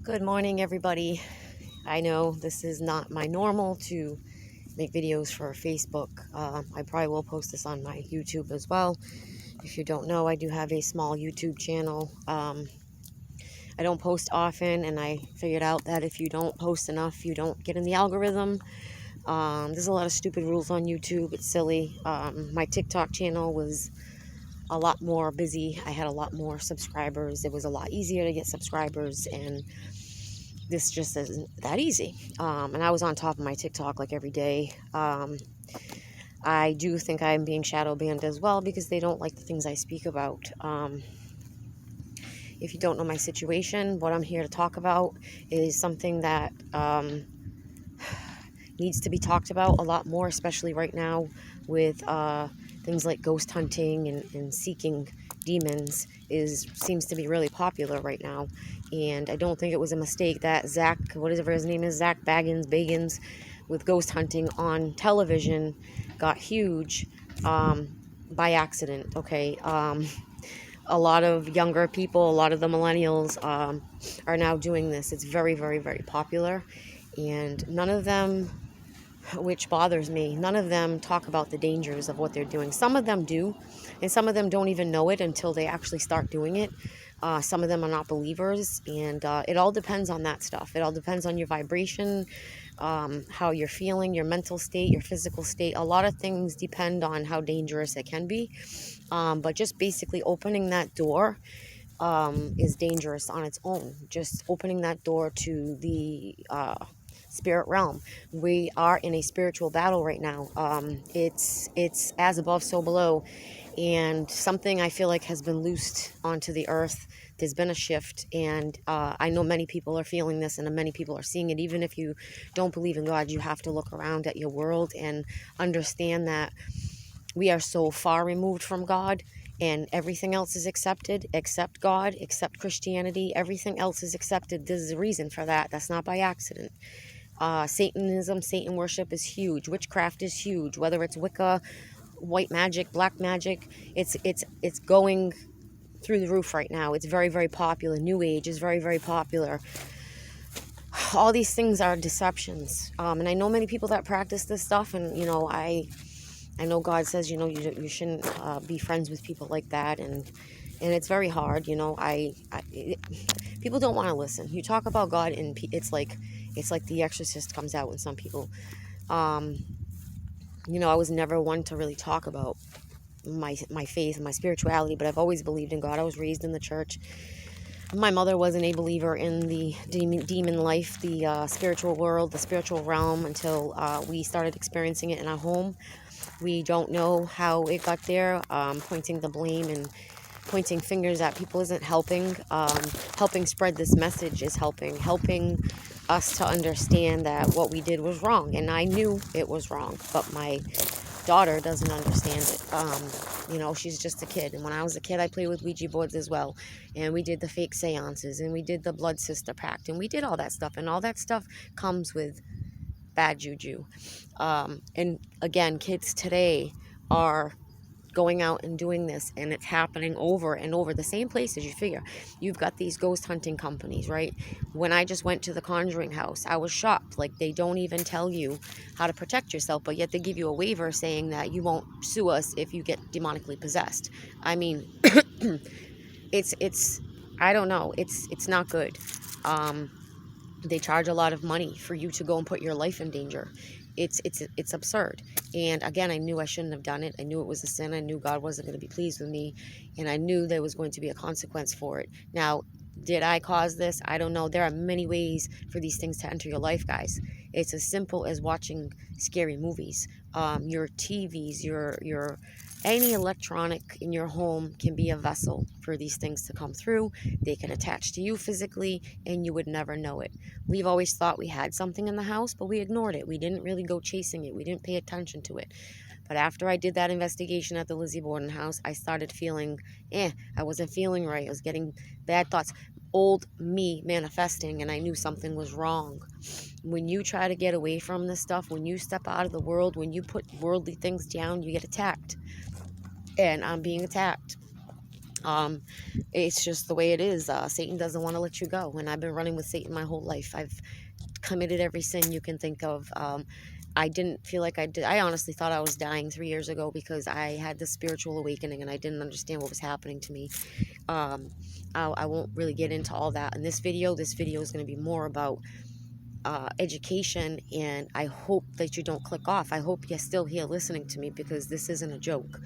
Good morning, everybody. I know this is not my normal to make videos for Facebook. I probably will post this on my YouTube as well. If you don't know, I do have a small YouTube channel. I don't post often, and I figured out that if you don't post enough, you don't get in the algorithm. There's a lot of stupid rules on YouTube. It's silly. My TikTok channel was a lot more busy. I had a lot more subscribers. It was a lot easier to get subscribers, and this just isn't that easy. And I was on top of my TikTok like every day. I do think I'm being shadow banned as well because they don't like the things I speak about. If you don't know my situation, what I'm here to talk about is something that needs to be talked about a lot more, especially right now with things like ghost hunting and seeking demons seems to be really popular right now. And I don't think it was a mistake that Zach, whatever his name is, Zach Bagans, with ghost hunting on television got huge by accident. Okay. A lot of younger people, a lot of the millennials are now doing this. It's very, very, very popular. And none of them, which bothers me, none of them talk about the dangers of what they're doing. Some of them do, and some of them don't even know it until they actually start doing it. Some of them are not believers, and it all depends on that stuff. It all depends on your vibration, how you're feeling, your mental state, your physical state. A lot of things depend on how dangerous it can be, but just basically opening that door is dangerous on its own. Just opening that door to the spirit realm. We are in a spiritual battle right now. It's as above, so below, and something I feel like has been loosed onto the earth. There's been a shift, and I know many people are feeling this, and many people are seeing it. Even if you don't believe in God, you have to look around at your world and understand that we are so far removed from God, and everything else is accepted except God, except Christianity. Everything else is accepted. There's a reason for that. That's not by accident. Satanism, Satan worship is huge. Witchcraft is huge. Whether it's Wicca, white magic, black magic, it's going through the roof right now. It's very, very popular. New Age is very, very popular. All these things are deceptions. And I know many people that practice this stuff, and I know God says, you shouldn't be friends with people like that, and it's very hard. People don't want to listen. You talk about God, and it's like The Exorcist comes out in some people. I was never one to really talk about my faith and my spirituality, but I've always believed in God. I was raised in the church. My mother wasn't a believer in the demon life, the spiritual world, the spiritual realm, until we started experiencing it in our home. We don't know how it got there. Pointing the blame and pointing fingers at people isn't helping. Helping spread this message is helping us to understand that what we did was wrong. And I knew it was wrong, but my daughter doesn't understand it. She's just a kid. And when I was a kid, I played with Ouija boards as well. And we did the fake seances, and we did the blood sister pact, and we did all that stuff. And all that stuff comes with bad juju. And again, kids today are going out and doing this, and it's happening over and over. The same places. You figure you've got these ghost hunting companies, right? When I just went to the Conjuring house, I was shocked. Like, they don't even tell you how to protect yourself, but yet they give you a waiver saying that you won't sue us if you get demonically possessed. I mean, it's I don't know. It's not good. They charge a lot of money for you to go and put your life in danger. It's absurd. And again, I knew I shouldn't have done it. I knew it was a sin. I knew God wasn't going to be pleased with me, and I knew there was going to be a consequence for it. Now, did I cause this? I don't know. There are many ways for these things to enter your life, guys. It's as simple as watching scary movies. Your TVs, your any electronic in your home can be a vessel for these things to come through. They can attach to you physically, and you would never know it. We've always thought we had something in the house, but we ignored it. We didn't really go chasing it. We didn't pay attention to it. But after I did that investigation at the Lizzie Borden house, I started feeling, I wasn't feeling right. I was getting bad thoughts, old me manifesting, and I knew something was wrong. When you try to get away from this stuff, when you step out of the world, when you put worldly things down, you get attacked. And I'm being attacked. Um, it's just the way it is. Satan doesn't want to let you go. And I've been running with Satan my whole life. I've committed every sin you can think of. I didn't feel like I did. I honestly thought I was dying 3 years ago because I had this spiritual awakening and I didn't understand what was happening to me. Um, I won't really get into all that in this video. This video is going to be more about education, and I hope that you don't click off. I hope you're still here listening to me because this isn't a joke.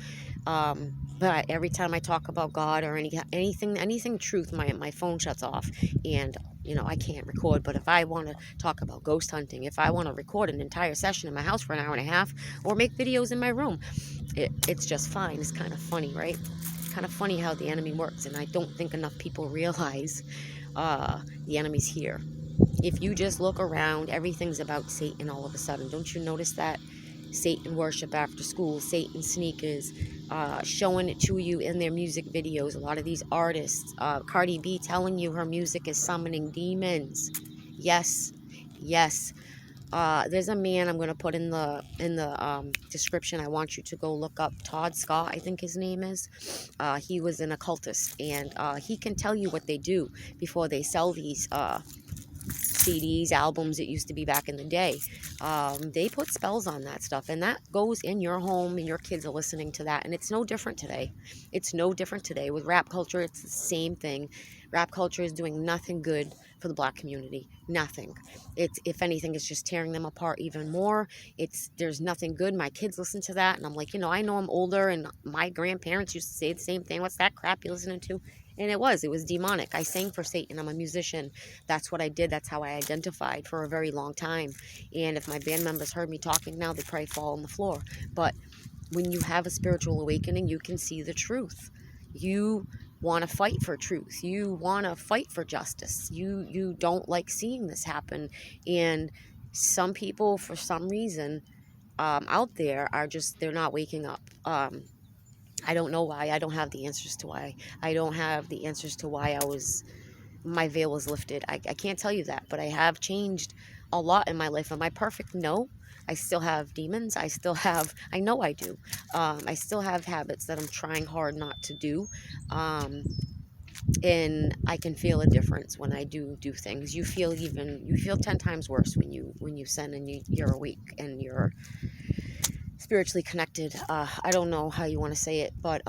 But every time I talk about God or anything truth, my phone shuts off, and I can't record. But if I want to talk about ghost hunting, if I want to record an entire session in my house for an hour and a half, or make videos in my room, it's just fine. It's kind of funny, right? Kind of funny how the enemy works, and I don't think enough people realize the enemy's here. If you just look around, everything's about Satan all of a sudden. Don't you notice that? Satan worship after school, Satan sneakers, showing it to you in their music videos. A lot of these artists, Cardi B telling you her music is summoning demons. Yes, yes. There's a man I'm going to put in the description. I want you to go look up Todd Scott, I think his name is. He was an occultist, and he can tell you what they do before they sell these CDs, albums. It used to be back in the day. They put spells on that stuff, and that goes in your home, and your kids are listening to that, and it's no different today. It's no different today. With rap culture, it's the same thing. Rap culture is doing nothing good for the black community. Nothing. It's, if anything, it's just tearing them apart even more. There's nothing good. My kids listen to that, and I'm like, I know I'm older, and my grandparents used to say the same thing. What's that crap you listening to? And it was demonic. I sang for Satan. I'm a musician. That's what I did. That's how I identified for a very long time. And if my band members heard me talking now, they'd probably fall on the floor. But when you have a spiritual awakening, you can see the truth. You want to fight for truth. You want to fight for justice. You don't like seeing this happen. And some people, for some reason, out there are just, they're not waking up. I don't know why. I don't have the answers to why. I don't have the answers to why my veil was lifted. I can't tell you that, but I have changed a lot in my life. Am I perfect? No. I still have demons. I know I do. I still have habits that I'm trying hard not to do. And I can feel a difference when I do things. You feel 10 times worse when you sin and you're awake and you're spiritually connected. I don't know how you want to say it, but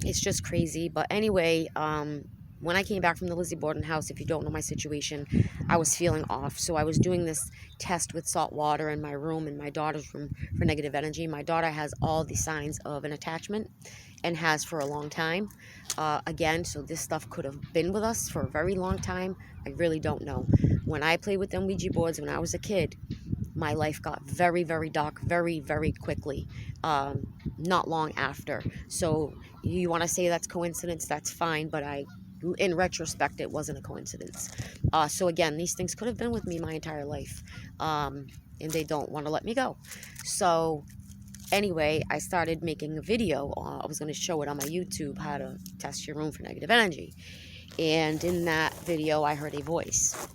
it's just crazy. But anyway, when I came back from the Lizzie Borden house, if you don't know my situation, I was feeling off. So I was doing this test with salt water in my room, in my daughter's room, for negative energy. My daughter has all the signs of an attachment and has for a long time. Again, so this stuff could have been with us for a very long time. I really don't know. When I played with them Ouija boards when I was a kid, my life got very, very dark very, very quickly, not long after. So you want to say that's coincidence, that's fine, but in retrospect, it wasn't a coincidence. So again, these things could have been with me my entire life, and they don't want to let me go. So anyway, I started making a video. I was going to show it on my YouTube, how to test your room for negative energy. And in that video, I heard a voice.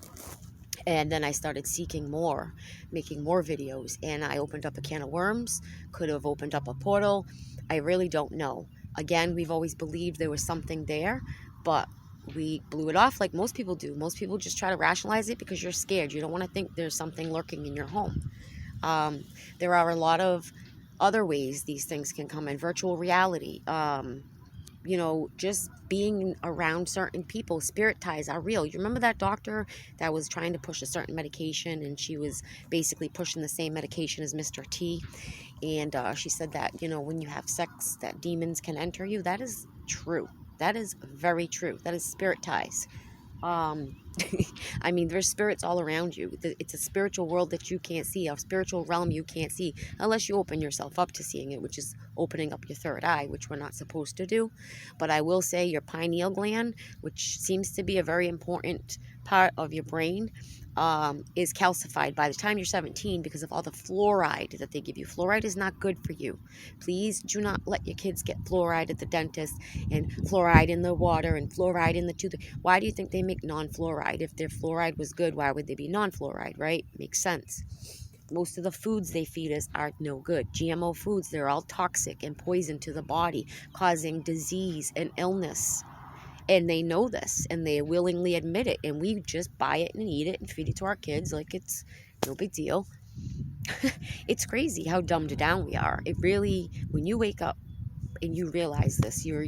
And then I started seeking more, making more videos, and I opened up a can of worms, could have opened up a portal. I really don't know. Again, we've always believed there was something there, but we blew it off like most people do. Most people just try to rationalize it because you're scared. You don't want to think there's something lurking in your home. There are a lot of other ways these things can come in. Virtual reality, just being around certain people. Spirit ties are real. You remember that doctor that was trying to push a certain medication, and she was basically pushing the same medication as Mr. T, and she said that, when you have sex, that demons can enter you. That is true. That is very true. That is spirit ties. I mean, there's spirits all around you. It's a spiritual world that you can't see, a spiritual realm you can't see, unless you open yourself up to seeing it, which is opening up your third eye, which we're not supposed to do. But I will say your pineal gland, which seems to be a very important part of your brain, is calcified by the time you're 17 because of all the fluoride that they give you. Fluoride is not good for you. Please do not let your kids get fluoride at the dentist, and fluoride in the water, and fluoride in the tooth. Why do you think they make non-fluoride? If their fluoride was good, why would they be non-fluoride, right? Makes sense. Most of the foods they feed us are no good. GMO foods, they're all toxic and poison to the body, causing disease and illness. And they know this, and they willingly admit it. And we just buy it and eat it and feed it to our kids like it's no big deal. It's crazy how dumbed down we are. It really, when you wake up and you realize this, you're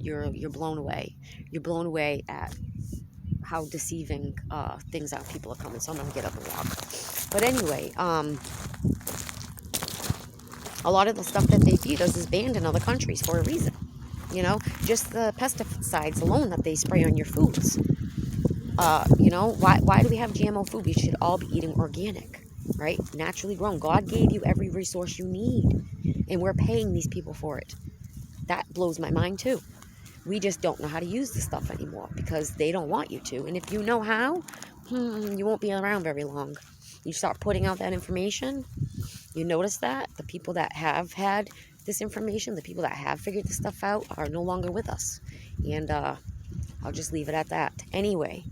blown away. You're blown away at how deceiving things are. People are coming. So I'm gonna get up and walk. But anyway, a lot of the stuff that they feed us is banned in other countries for a reason. You know, just the pesticides alone that they spray on your foods. You know, why do we have GMO food? We should all be eating organic, right? Naturally grown. God gave you every resource you need, and we're paying these people for it. That blows my mind too. We just don't know how to use the stuff anymore because they don't want you to. And if you know how, you won't be around very long. You start putting out that information, you notice that the people that have had this information, the people that have figured this stuff out, are no longer with us. And I'll just leave it at that. Anyway,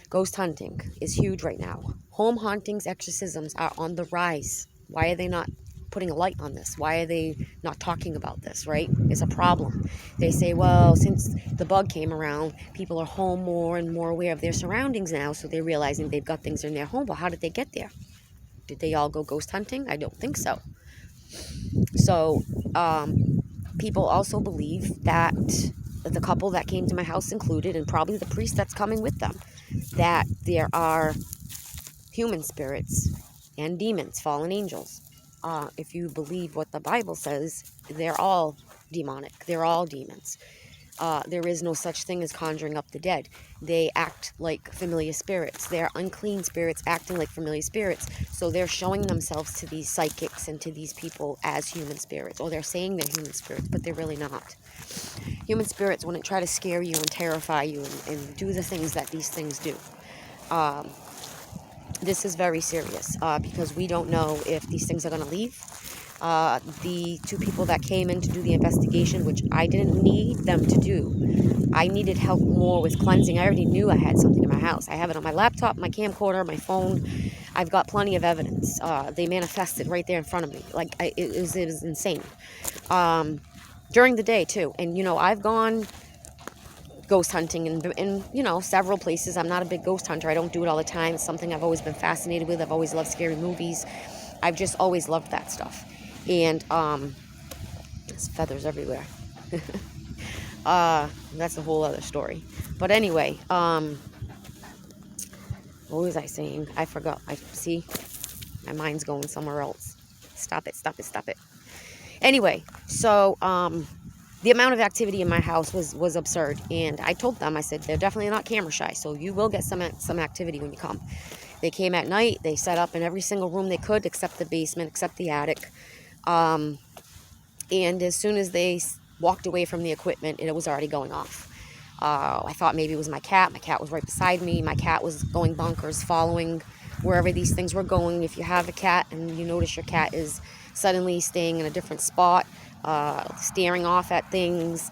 ghost hunting is huge right now. Home hauntings, exorcisms are on the rise. Why are they not putting a light on this? Why are they not talking about this, right? It's a problem. They say, well, since the bug came around, people are home more and more aware of their surroundings now, so they're realizing they've got things in their home. But how did they get there? Did they all go ghost hunting? I don't think so. So people also believe that the couple that came to my house included, and probably the priest that's coming with them, that there are human spirits and demons, fallen angels. If you believe what the Bible says, they're all demonic. They're all demons. There is no such thing as conjuring up the dead. They act like familiar spirits. They're unclean spirits acting like familiar spirits. So they're showing themselves to these psychics and to these people as human spirits. Or they're saying they're human spirits, but they're really not. Human spirits wouldn't try to scare you and terrify you and do the things that these things do. This is very serious because we don't know if these things are going to leave. The two people that came in to do the investigation, which I didn't need them to do. I needed help more with cleansing. I already knew I had something in my house. I have it on my laptop, my camcorder, my phone. I've got plenty of evidence. They manifested right there in front of me. Like, it was insane. During the day, too. And, you know, I've gone ghost hunting in you know, several places. I'm not a big ghost hunter. I don't do it all the time. It's something I've always been fascinated with. I've always loved scary movies. I've just always loved that stuff. And there's feathers everywhere. That's a whole other story. But anyway, what was I saying? I forgot. See, my mind's going somewhere else. Stop it. Anyway, so the amount of activity in my house was absurd, and I told them, I said, they're definitely not camera shy, so you will get some activity when you come. They came at night. They set up in every single room they could, except the basement, except the attic. And as soon as they walked away from the equipment, it was already going off. I thought maybe it was my cat. My cat was right beside me. My cat was going bonkers, following wherever these things were going. If you have a cat and you notice your cat is suddenly staying in a different spot, staring off at things,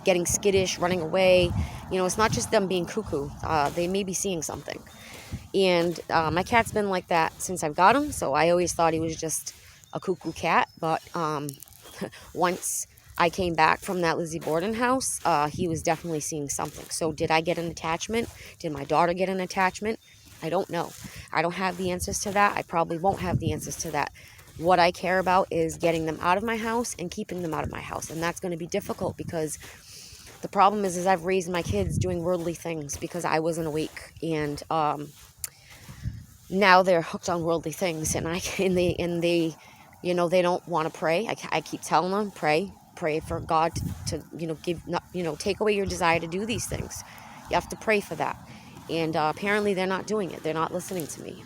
getting skittish, running away, you know, it's not just them being cuckoo. They may be seeing something. And my cat's been like that since I've got him, so I always thought he was just a cuckoo cat. But once I came back from that Lizzie Borden house, he was definitely seeing something. So did I get an attachment? Did my daughter get an attachment? I don't know. I don't have the answers to that. I probably won't have the answers to that. What I care about is getting them out of my house and keeping them out of my house. And that's going to be difficult because the problem is I've raised my kids doing worldly things because I wasn't awake. And now they're hooked on worldly things. And they you know, they don't want to pray. I keep telling them, pray for God to you know, take away your desire to do these things. You have to pray for that. And apparently they're not doing it. They're not listening to me.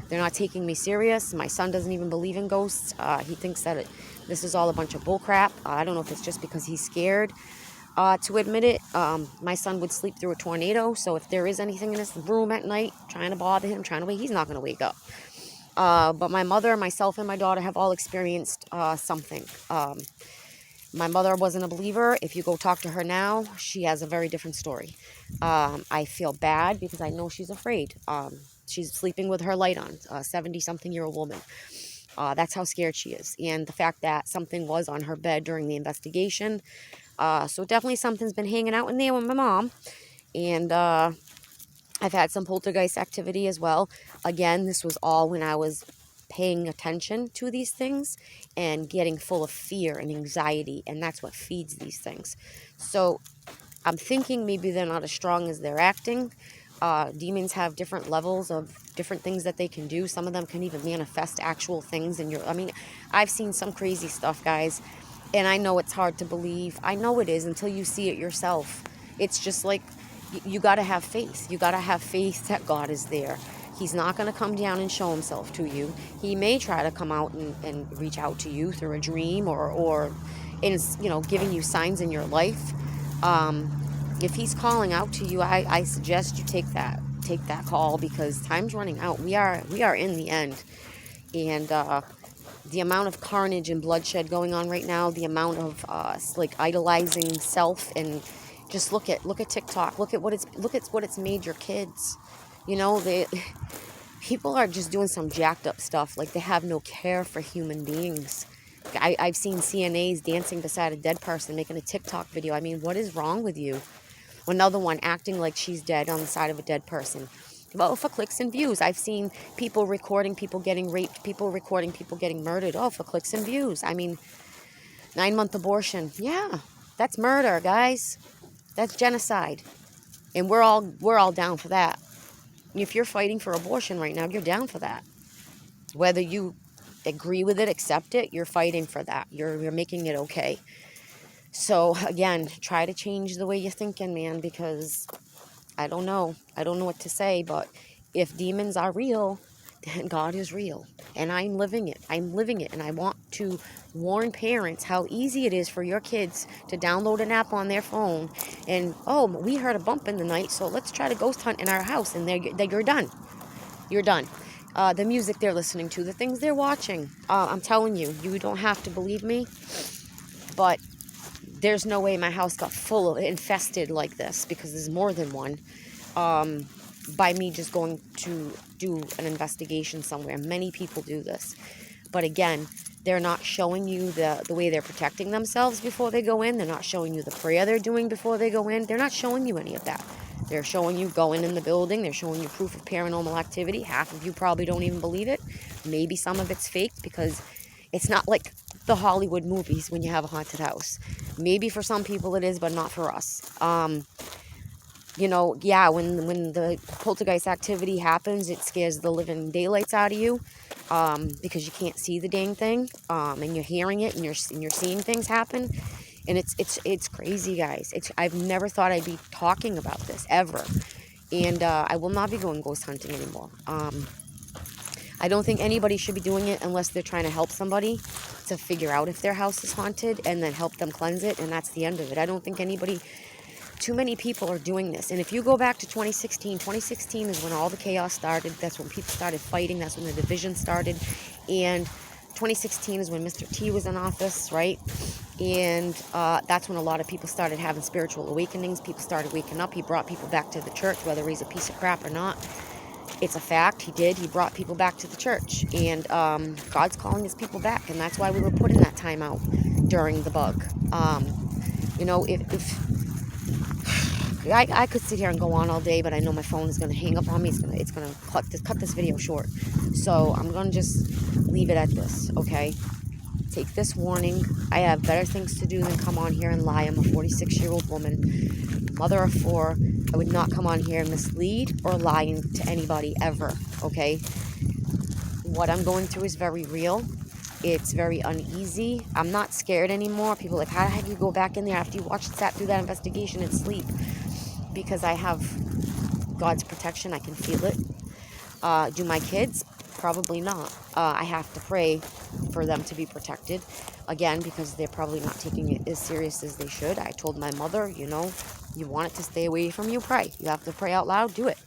They're not taking me serious. My son doesn't even believe in ghosts. He thinks that this is all a bunch of bullcrap. I don't know if it's just because he's scared to admit it. My son would sleep through a tornado, so if there is anything in his room at night trying to bother him, trying to wake, he's not going to wake up. But my mother, myself, and my daughter have all experienced something. My mother wasn't a believer. If you go talk to her now, she has a very different story. I feel bad because I know she's afraid. She's sleeping with her light on, a 70-something-year-old woman. That's how scared she is. And the fact that something was on her bed during the investigation. So definitely something's been hanging out in there with my mom. And I've had some poltergeist activity as well. Again, this was all when I was paying attention to these things and getting full of fear and anxiety. And that's what feeds these things. So I'm thinking maybe they're not as strong as they're acting. Demons have different levels of different things that they can do. Some of them can even manifest actual things in your... I mean, I've seen some crazy stuff, guys. And I know it's hard to believe. I know it is until you see it yourself. It's just like, you got to have faith. You got to have faith that God is there. He's not going to come down and show himself to you. He may try to come out and reach out to you through a dream or in, you know, giving you signs in your life. If he's calling out to you, I suggest you take that call, because time's running out. We are in the end. And the amount of carnage and bloodshed going on right now, the amount of like idolizing self, and just look at TikTok. Look at what it's made your kids. You know, people are just doing some jacked up stuff. Like, they have no care for human beings. I've seen CNAs dancing beside a dead person, making a TikTok video. I mean, what is wrong with you? Another one acting like she's dead on the side of a dead person. Well, for clicks and views. I've seen people recording people getting raped, people recording people getting murdered. Oh, for clicks and views. I mean, 9-month abortion. Yeah, that's murder, guys. That's genocide. And we're all down for that. If you're fighting for abortion right now, you're down for that. Whether you agree with it, accept it, you're fighting for that. You're making it okay. So, again, try to change the way you're thinking, man, because I don't know what to say, but if demons are real, then God is real. And I'm living it. And I want to warn parents how easy it is for your kids to download an app on their phone and, oh, we heard a bump in the night, so let's try to ghost hunt in our house, and you're done. You're done. The music they're listening to, the things they're watching. I'm telling you, you don't have to believe me, but there's no way my house got infested like this, because there's more than one, by me just going to do an investigation somewhere. Many people do this. But again, they're not showing you the way they're protecting themselves before they go in. They're not showing you the prayer they're doing before they go in. They're not showing you any of that. They're showing you going in the building. They're showing you proof of paranormal activity. Half of you probably don't even believe it. Maybe some of it's faked, because it's not like the Hollywood movies when you have a haunted house. Maybe for some people it is, but not for us. You know, yeah, when the poltergeist activity happens, it scares the living daylights out of you, because you can't see the dang thing, and you're hearing it, and you're seeing things happen, and it's crazy, guys. I've never thought I'd be talking about this ever, and I will not be going ghost hunting anymore. I don't think anybody should be doing it unless they're trying to help somebody to figure out if their house is haunted and then help them cleanse it, and that's the end of it. I don't think too many people are doing this. And if you go back to 2016 is when all the chaos started. That's when people started fighting. That's when the division started. And 2016 is when Mr. T was in office, right? And that's when a lot of people started having spiritual awakenings. People started waking up. He brought people back to the church, whether he's a piece of crap or not. It's a fact. He did. He brought people back to the church. And God's calling his people back. And that's why we were put in that time out during the bug. You know, if I could sit here and go on all day, but I know my phone is going to hang up on me. It's going to cut this video short. So I'm going to just leave it at this, okay? Take this warning. I have better things to do than come on here and lie. I'm a 46-year-old woman, mother of 4. I would not come on here and mislead or lie to anybody ever, okay? What I'm going through is very real. It's very uneasy. I'm not scared anymore. People are like, how do you go back in there after you sat through that investigation and sleep? Because I have God's protection. I can feel it. Do my kids? Probably not. I have to pray for them to be protected. Again, because they're probably not taking it as serious as they should. I told my mother, you know, you want it to stay away from you, pray. You have to pray out loud, do it.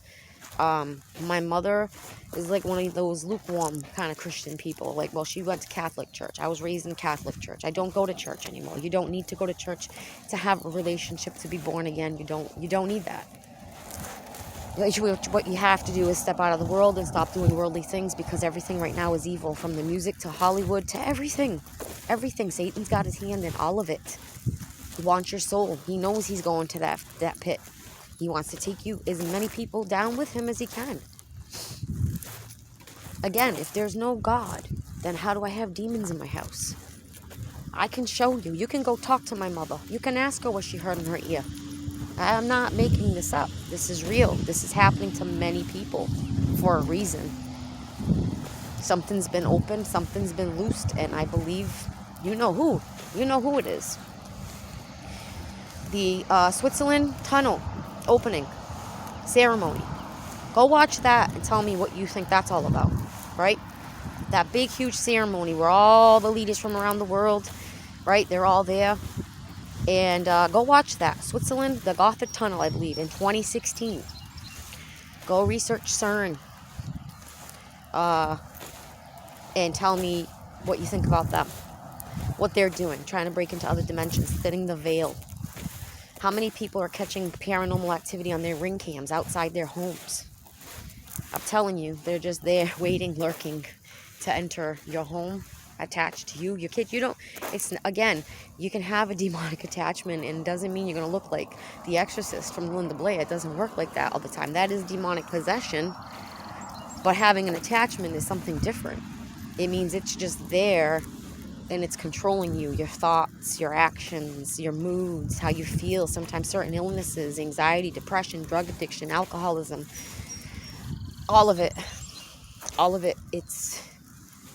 My mother is like one of those lukewarm kind of Christian people. Like, well, she went to Catholic church. I was raised in Catholic church. I don't go to church anymore. You don't need to go to church to have a relationship, to be born again. You don't need that. What you have to do is step out of the world and stop doing worldly things, because everything right now is evil, from the music to Hollywood to everything. Everything. Satan's got his hand in all of it. He wants your soul. He knows he's going to that pit. He wants to take you, as many people, down with him as he can. Again, if there's no God, then how do I have demons in my house? I can show you. You can go talk to my mother. You can ask her what she heard in her ear. I'm not making this up. This is real. This is happening to many people for a reason. Something's been opened, something's been loosed, and I believe you know who. You know who it is. The Switzerland tunnel opening ceremony. Go watch that and tell me what you think that's all about, right? That big, huge ceremony where all the leaders from around the world, right, they're all there. And go watch that. Switzerland, the Gotthard Tunnel, I believe, in 2016. Go research CERN. And tell me what you think about them. What they're doing, trying to break into other dimensions, thinning the veil. How many people are catching paranormal activity on their ring cams outside their homes? I'm telling you, they're just there waiting, lurking to enter your home, attached to you, your kid. You don't, it's, again, you can have a demonic attachment, and it doesn't mean you're going to look like the Exorcist from Linda Blair. It doesn't work like that all the time. That is demonic possession, but having an attachment is something different. It means it's just there, and it's controlling you, your thoughts, your actions, your moods, how you feel. Sometimes certain illnesses, anxiety, depression, drug addiction, alcoholism, all of it.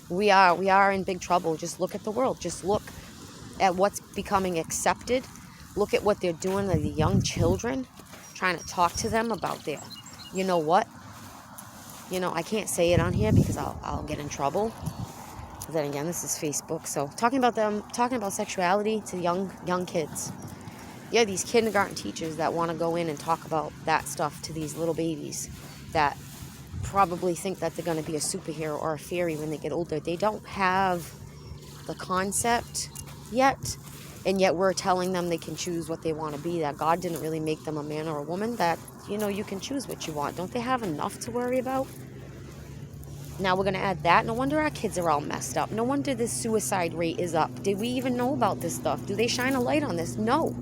We are in big trouble. Just look at the world. Just look at what's becoming accepted. Look at what they're doing to the young children, trying to talk to them about their, you know what? You know, I can't say it on here because I'll get in trouble. But then again, this is Facebook. So talking about sexuality to young kids. Yeah, these kindergarten teachers that want to go in and talk about that stuff to these little babies that probably think that they're going to be a superhero or a fairy when they get older. They don't have the concept yet, and yet we're telling them they can choose what they want to be, that God didn't really make them a man or a woman, that, you know, you can choose what you want. Don't they have enough to worry about? Now we're going to add that. No wonder our kids are all messed up. No wonder the suicide rate is up. Did we even know about this stuff? Do they shine a light on this? No,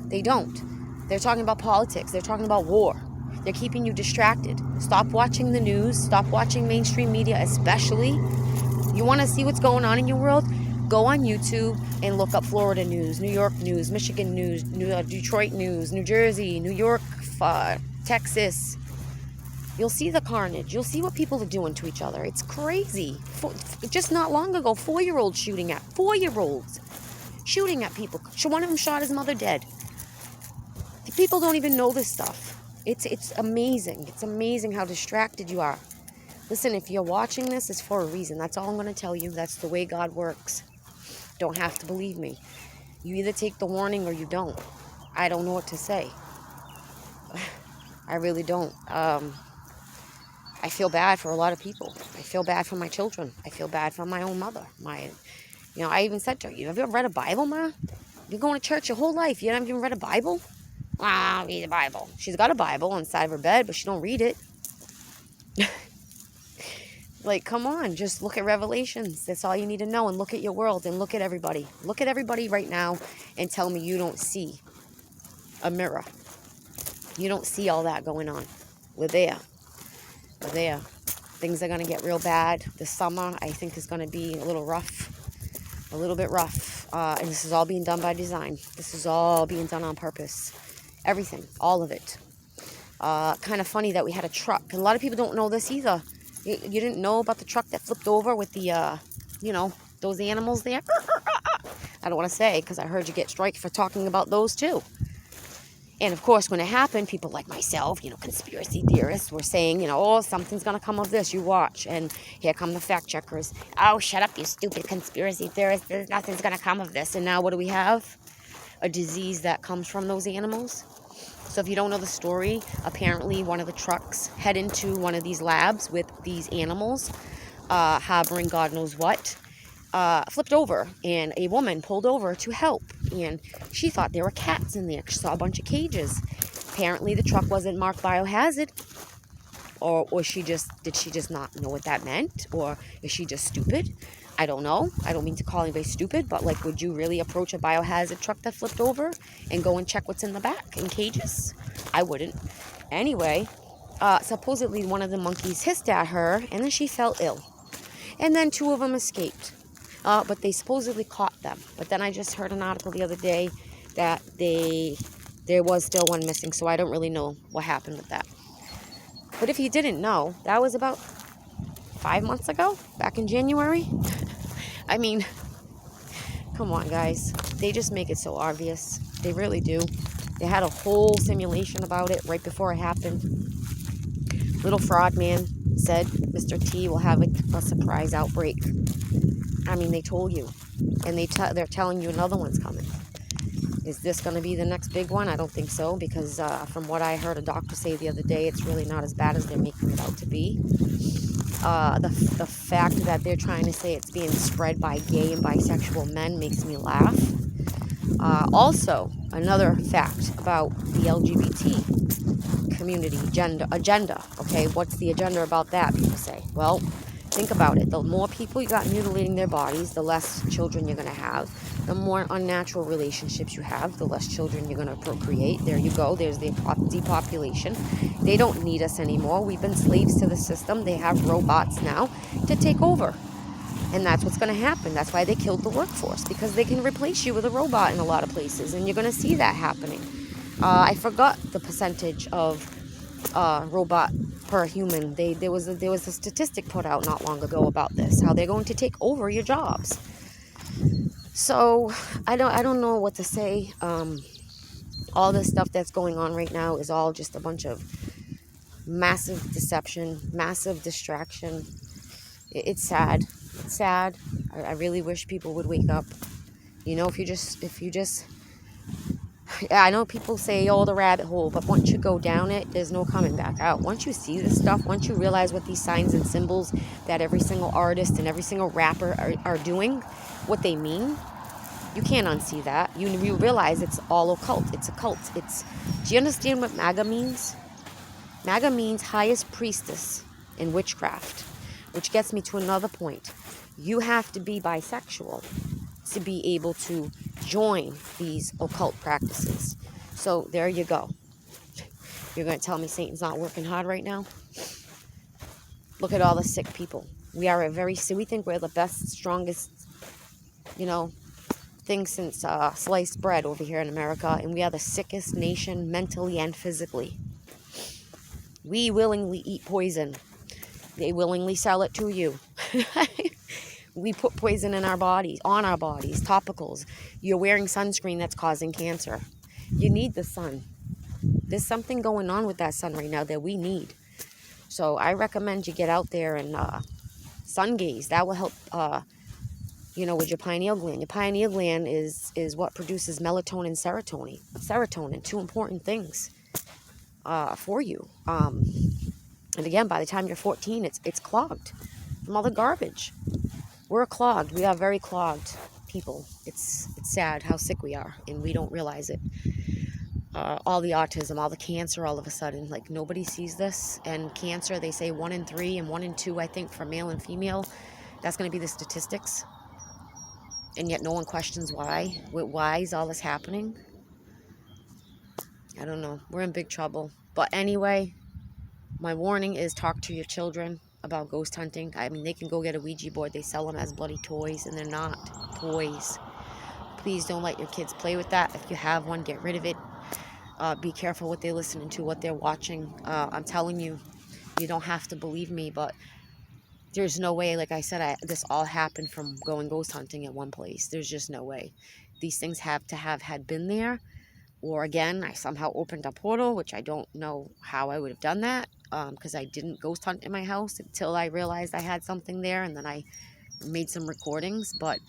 they don't. They're talking about politics. They're talking about war. They're keeping you distracted. Stop watching the news. Stop watching mainstream media, especially. You want to see what's going on in your world? Go on YouTube and look up Florida news, New York news, Michigan news, Detroit news, New Jersey, New York, Texas. You'll see the carnage. You'll see what people are doing to each other. It's crazy. Just not long ago, 4-year-olds shooting at people. One of them shot his mother dead. The people don't even know this stuff. It's amazing. It's amazing how distracted you are. Listen, if you're watching this, it's for a reason. That's all I'm going to tell you. That's the way God works. Don't have to believe me. You either take the warning or you don't. I don't know what to say. I really don't. I feel bad for a lot of people. I feel bad for my children. I feel bad for my own mother. I even said to her, have you ever read a Bible, Ma? You've been going to church your whole life. You haven't even read a Bible? I'll read the Bible. She's got a Bible on the side of her bed, but she don't read it. Like, come on, just look at Revelations. That's all you need to know. And look at your world and look at everybody. Look at everybody right now and tell me you don't see a mirror. You don't see all that going on. We're there. We're there. Things are going to get real bad. The summer, I think, is going to be a little rough. A little bit rough. And this is all being done by design. This is all being done on purpose. Everything. All of it. Kind of funny that we had a truck. And a lot of people don't know this either. You didn't know about the truck that flipped over with the, those animals there? I don't want to say because I heard you get striked for talking about those too. And of course, when it happened, people like myself, conspiracy theorists were saying, something's going to come of this. You watch. And here come the fact checkers. Oh, shut up, you stupid conspiracy theorists. Nothing's going to come of this. And now what do we have? A disease that comes from those animals. So if you don't know the story, apparently one of the trucks head into one of these labs with these animals, harboring God knows what, flipped over, and a woman pulled over to help, and she thought there were cats in there. She saw a bunch of cages. Apparently the truck wasn't marked biohazard. Or did she just not know what that meant? Or is she just stupid? I don't know. I don't mean to call anybody stupid, but like, would you really approach a biohazard truck that flipped over and go and check what's in the back in cages? I wouldn't. Anyway, supposedly one of the monkeys hissed at her, and then she fell ill. And then 2 of them escaped. But they supposedly caught them. But then I just heard an article the other day that there was still one missing, so I don't really know what happened with that. But if you didn't know, that was about 5 months ago, back in January. I mean, come on, guys. They just make it so obvious. They really do. They had a whole simulation about it right before it happened. Little Fraud Man said Mr. T will have a surprise outbreak. I mean, they told you. And they're telling you another one's coming. Is this going to be the next big one? I don't think so, because from what I heard a doctor say the other day, it's really not as bad as they're making it out to be. The fact that they're trying to say it's being spread by gay and bisexual men makes me laugh. Also, another fact about the LGBT community agenda. Okay, what's the agenda about that, people say? Well, think about it. The more people you got mutilating their bodies, the less children you're going to have. The more unnatural relationships you have, the less children you're going to procreate. There you go. There's the depopulation. They don't need us anymore. We've been slaves to the system. They have robots now to take over. And that's what's going to happen. That's why they killed the workforce, because they can replace you with a robot in a lot of places. And you're going to see that happening. I forgot the percentage of robot per human. There was a statistic put out not long ago about this, how they're going to take over your jobs. So I don't know what to say. All this stuff that's going on right now is all just a bunch of massive deception, massive distraction. It's sad. It's sad. I really wish people would wake up. You know, if you just I know people say, oh, the rabbit hole, but once you go down it, there's no coming back out. Once you see this stuff, once you realize what these signs and symbols that every single artist and every single rapper are doing, what they mean, you can't unsee that. You realize it's all occult. It's a cult. Do you understand what MAGA means? MAGA means highest priestess in witchcraft, which gets me to another point. You have to be bisexual to be able to join these occult practices. So there you go. You're going to tell me Satan's not working hard right now? Look at all the sick people. We think we're the best, strongest, thing since sliced bread over here in America, and we are the sickest nation mentally and physically. We willingly eat poison. They willingly sell it to you. We put poison in our bodies, on our bodies, topicals. You're wearing sunscreen that's causing cancer. You need the sun. There's something going on with that sun right now that we need. So I recommend you get out there and sun gaze. That will help, with your pineal gland. Your pineal gland is what produces melatonin and serotonin. Serotonin, 2 important things for you. And again, by the time you're 14, it's clogged from all the garbage. We're clogged. We are very clogged people. It's sad how sick we are, and we don't realize it. All the autism, all the cancer, all of a sudden, like nobody sees this. And cancer, they say 1 in 3 and 1 in 2, I think, for male and female. That's going to be the statistics. And yet no one questions why. Why is all this happening? I don't know. We're in big trouble. But anyway, my warning is talk to your children about ghost hunting. I mean, they can go get a Ouija board. They sell them as bloody toys, and they're not toys. Please don't let your kids play with that. If you have one, get rid of it. Be careful what they're listening to, what they're watching. I'm telling you, you don't have to believe me, but there's no way, like I said, this all happened from going ghost hunting at one place. There's just no way. These things have to have had been there. Or again, I somehow opened a portal, which I don't know how I would have done that, because I didn't ghost hunt in my house until I realized I had something there, and then I made some recordings. But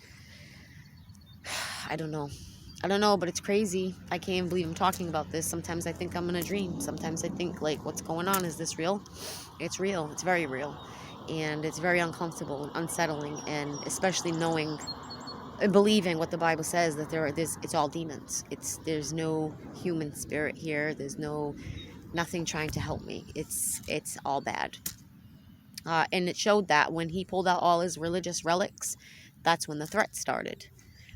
I don't know. But it's crazy. I can't even believe I'm talking about this. Sometimes I think I'm in a dream. Sometimes I think, like, what's going on? Is this real? It's real. It's very real. And it's very uncomfortable and unsettling, and especially knowing and believing what the Bible says, that it's all demons. There's no human spirit here. There's no nothing trying to help me. It's all bad. And it showed that when he pulled out all his religious relics, that's when the threat started.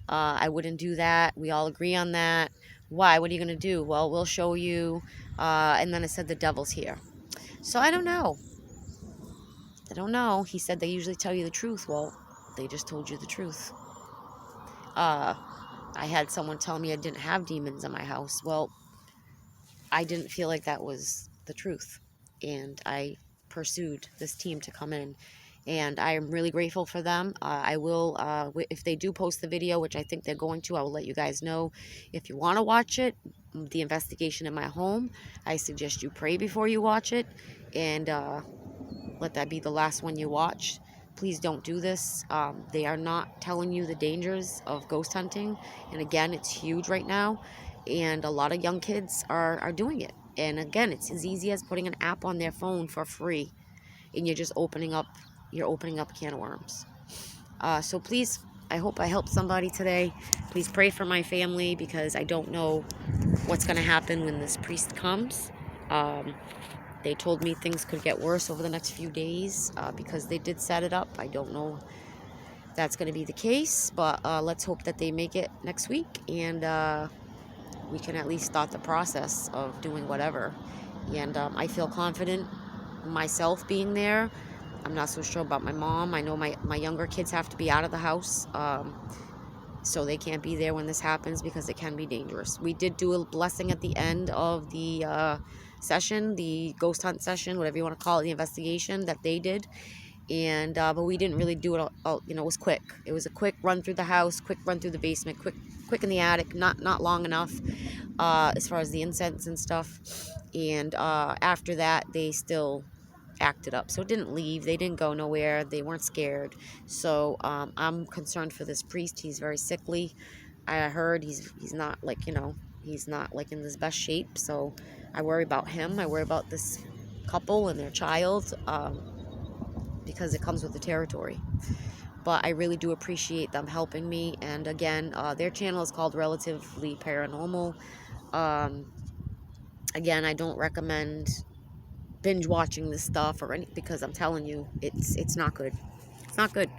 I wouldn't do that. We all agree on that. Why? What are you going to do? Well, we'll show you. And then it said the devil's here. So I don't know. I don't know. He said they usually tell you the truth. Well, they just told you the truth. I had someone tell me I didn't have demons in my house. Well, I didn't feel like that was the truth. And I pursued this team to come in. And I am really grateful for them. I will, if they do post the video, which I think they're going to, I will let you guys know. If you want to watch it, the investigation in my home, I suggest you pray before you watch it. And let that be the last one you watch. Please don't do this. They are not telling you the dangers of ghost hunting. And again, it's huge right now. And a lot of young kids are doing it. And again, it's as easy as putting an app on their phone for free. And you're just opening up a can of worms. So please, I hope I helped somebody today. Please pray for my family, because I don't know what's going to happen when this priest comes. They told me things could get worse over the next few days because they did set it up. I don't know if that's going to be the case, but let's hope that they make it next week, and we can at least start the process of doing whatever. And I feel confident myself being there. I'm not so sure about my mom. I know my younger kids have to be out of the house, so they can't be there when this happens because it can be dangerous. We did do a blessing at the end of the session, the ghost hunt session, whatever you want to call it, the investigation that they did. And but we didn't really do it all, it was quick. It was a quick run through the house, quick run through the basement, quick in the attic, not long enough as far as the incense and stuff. And after that, they still acted up. So it didn't leave. They didn't go nowhere. They weren't scared. So I'm concerned for this priest. He's very sickly. I heard he's not like, he's not like in his best shape. So I worry about him. I worry about this couple and their child because it comes with the territory. But I really do appreciate them helping me. And again, their channel is called Relatively Paranormal. Again, I don't recommend binge watching this stuff because I'm telling you, it's not good. It's not good.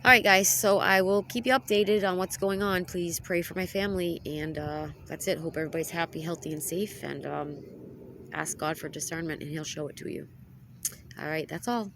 All right, guys, so I will keep you updated on what's going on. Please pray for my family, and that's it. Hope everybody's happy, healthy, and safe, and ask God for discernment, and he'll show it to you. All right, that's all.